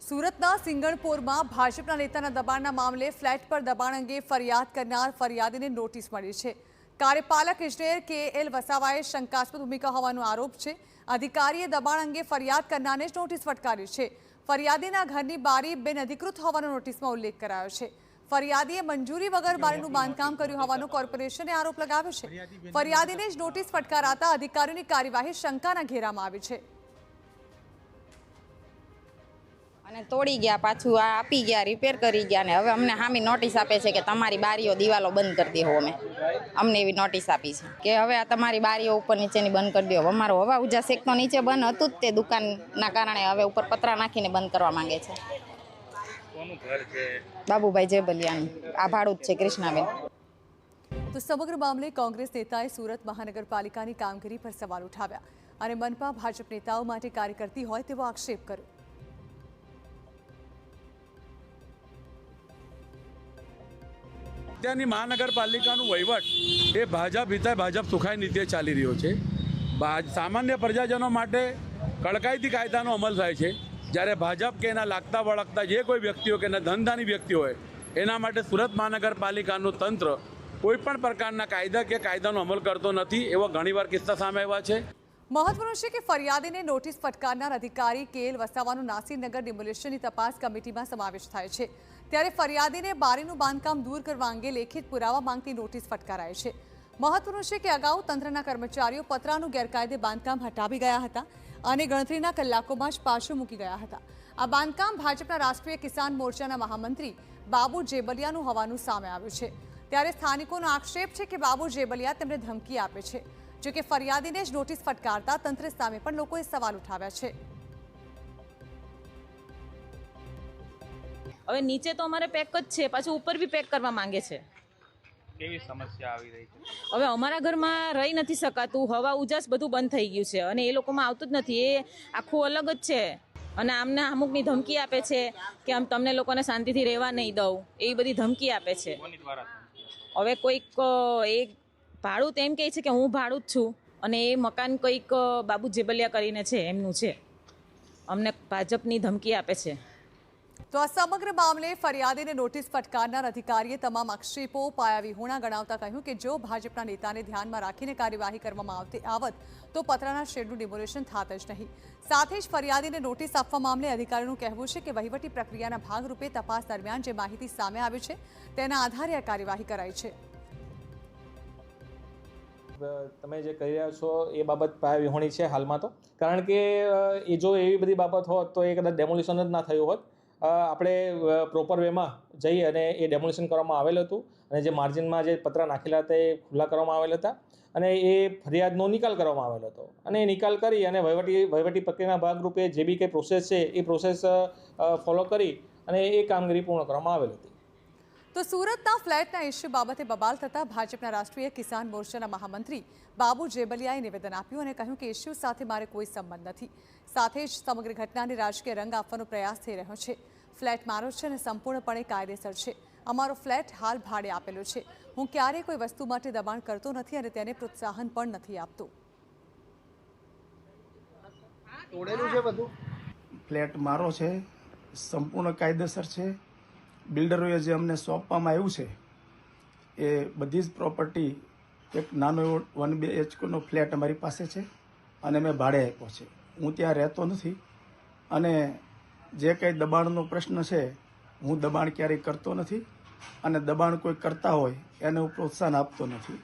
સુરતના સિંગણપોરમાં ભાજપના નેતાના દબાણના મામલે ફ્લેટ પર દબાણ અંગે ફરિયાદ કરનાર ફરિયાદીને નોટિસ મળી છે। કાર્યપાલક ઇજનેર KL વસાવાએ શંકાસ્પદ ભૂમિકા હોવાનો આરોપ છે। અધિકારીએ દબાણ અંગે ફરિયાદ કરનારને જ નોટિસ ફટકારી છે। ફરિયાદીના ઘરની બારી બિનઅધિકૃત હોવાનો નોટિસમાં ઉલ્લેખ કરાયો છે। ફરિયાદીએ મંજૂરી વગર બારીનું બાંધકામ કર્યું હોવાનો કોર્પોરેશને આરોપ લગાવ્યો છે। ફરિયાદીને જ નોટિસ ફટકારાતા અધિકારીઓની કાર્યવાહી શંકાના ઘેરામાં આવી છે। અને તોડી ગયા, પાછું આ આપી ગયા, રિપેર કરી ગયા ને હવે અમને સામે નોટિસ આપે છે કે તમારી બારીઓ દિવાલો બંધ કરી દેવો। અમને એવી નોટિસ આપી છે કે હવે આ તમારી બારીઓ ઉપર નીચેની બંધ કરી દેવો। અમારો હવા ઉજા શેક તો નીચે બંધ હતું જ તે દુકાનના કારણે હવે ઉપર પતરા નાખીને બંધ કરવા માંગે છે। કોનું ઘર છે? બાબુભાઈ જેબલિયાનું। આ ભાડું જ છે કૃષ્ણાબેન। તો સમગ્ર મામલે કોંગ્રેસ નેતાએ સુરત મહાનગરપાલિકાની કામગીરી પર સવાલ ઉઠાવ્યા અને મનપા ભાજપ નેતાઓ માટે કાર્ય કરતી હોય તેવો આક્ષેપ કર્યો। અત્યારની મહાનગરપાલિકાનું વહીવટ એ ભાજપ હિતાય ભાજપ સુખાય નીતિએ ચાલી રહ્યો છે। સામાન્ય પ્રજાજનો માટે કડકાઈથી કાયદાનો અમલ થાય છે, જ્યારે ભાજપ કે એના લાગતા વળગતા જે કોઈ વ્યક્તિઓ કે એના ધંધાની વ્યક્તિ હોય એના માટે સુરત મહાનગરપાલિકાનું તંત્ર કોઈપણ પ્રકારના કાયદા કે કાયદાનો અમલ કરતો નથી, એવો ઘણીવાર કિસ્સા સામે આવ્યા છે। મહત્વનું છે કે ફરિયાદીને નોટિસ ફટકારનાર અધિકારી KL વસાવાનો નાસીરનગર ડિમોલિશનની તપાસ કમિટીમાં સમાવેશ થાય છે, ત્યારે ફરિયાદીને બારીનું બાંધકામ દૂર કરવા અંગે લેખિત પુરાવા માંગતી નોટિસ ફટકારાય છે। મહત્વનું છે કે અગાઉ તંત્રના કર્મચારીઓ પતરાનું ગેરકાયદે બાંધકામ હટાવી ગયા હતા અને ગણતરીના કલાકોમાં જ પાછું મૂકી ગયા હતા। આ બાંધકામ ભાજપના રાષ્ટ્રીય કિસાન મોરચાના મહામંત્રી બાબુ જેબલિયાનું હોવાનું સામે આવ્યું છે, ત્યારે સ્થાનિકોનો આક્ષેપ છે કે બાબુ જેબલિયા તેમને ધમકી આપે છે। જો કે ફરિયાદીને જ નોટિસ ફટકારતા તંત્ર સામે પણ લોકોએ સવાલ ઉઠાવ્યા છે। હવે નીચે તો અમારે પેક જ છે, પાછું ઉપર બી પેક કરવા માંગે છે। કેવી સમસ્યા આવી રહી છે? હવે અમારા ઘરમાં રહી નથી શકાતું, હવા ઉજાસ બધું બંધ થઈ ગયું છે અને એ લોકોમાં આવતું જ નથી, એ આખું અલગ જ છે અને આમને અમુકની ધમકી આપે છે કે આમ તમને લોકોને શાંતિથી રહેવા નહીં દઉં, એવી બધી ધમકી આપે છે। કોની દ્વારા? હવે કોઈક એક ભાડું તો એમ કહે છે કે હું ભાડું જ છું અને એ મકાન કોઈક બાબુ જેબલિયા કરીને છે, એમનું છે, અમને ભાજપની ધમકી આપે છે। તો આ સમગ્ર મામલે ફરિયાદીને નોટિસ ફટકારનાર અધિકારીએ તમામ આક્ષેપો પાયાવિહોણા ગણાવતા કહ્યું કે જો ભાજપના નેતાને ધ્યાનમાં રાખીને કાર્યવાહી કરવામાં આવત તો પતરાના શેડનું ડિમોલિશન થાત જ નહીં। સાથે જ ફરિયાદીને નોટિસ આપવા મામલે અધિકારીનું કહેવું છે કે વહીવટી પ્રક્રિયાના ભાગરૂપે તપાસ દરમિયાન જે માહિતી સામે આવી છે તેના આધારે આ કાર્યવાહી કરાઈ છે। તમે જે કહી રહ્યા છો એ બાબત પાયાવિહોણી છે હાલમાં તો, કારણ કે એ જો એવી બધી બાબત હોત તો એ કદાચ ડેમોલિશન જ ના થયું હોત। આપણે પ્રોપર વેમાં જઈ અને એ ડેમોલિશન કરવામાં આવેલું હતું અને જે માર્જિનમાં જે પતરા નાખેલા હતા એ ખુલ્લા કરવામાં આવેલા હતા અને એ ફરિયાદનો નિકાલ કરવામાં આવેલો હતો અને એ નિકાલ કરી અને વહીવટી પ્રક્રિયાના ભાગરૂપે જે બી કંઈ પ્રોસેસ છે એ પ્રોસેસ ફોલો કરી અને એ કામગીરી પૂર્ણ કરવામાં આવેલી હતી। તો સુરતના ફ્લેટના ઇસ્યુ બાબતે બબાલ થતા ભાજપના રાષ્ટ્રીય કિસાન મોરચાના મહામંત્રી બાબુ જેબલિયાએ નિવેદન આપ્યું અને કહ્યું કે ઇસ્યુ સાથે મારે કોઈ સંબંધ નથી। સાથે જ સમગ્ર ઘટનાને રાજકીય રંગ આપવાનો પ્રયાસ થઈ રહ્યો છે। ફ્લેટ મારો છે અને સંપૂર્ણપણે કાયદેસર છે। અમારો ફ્લેટ હાલ ભાડે આપેલો છે। હું ક્યારેય કોઈ વસ્તુ માટે દબાણ કરતો નથી અને તેને પ્રોત્સાહન પણ નથી આપતો। તોડેલું છે બધું? ફ્લેટ મારો છે, સંપૂર્ણ કાયદેસર છે। બિલ્ડરોએ જે અમને સોંપવામાં આવ્યું છે એ બધી જ પ્રોપર્ટી, એક નાનો એવો 1 BHKનો ફ્લેટ અમારી પાસે છે અને મેં ભાડે આપ્યો છે। હું ત્યાં રહેતો નથી અને જે કંઈ દબાણનો પ્રશ્ન છે હું દબાણ ક્યારેય કરતો નથી અને દબાણ કોઈ કરતા હોય એને હું પ્રોત્સાહન આપતો નથી।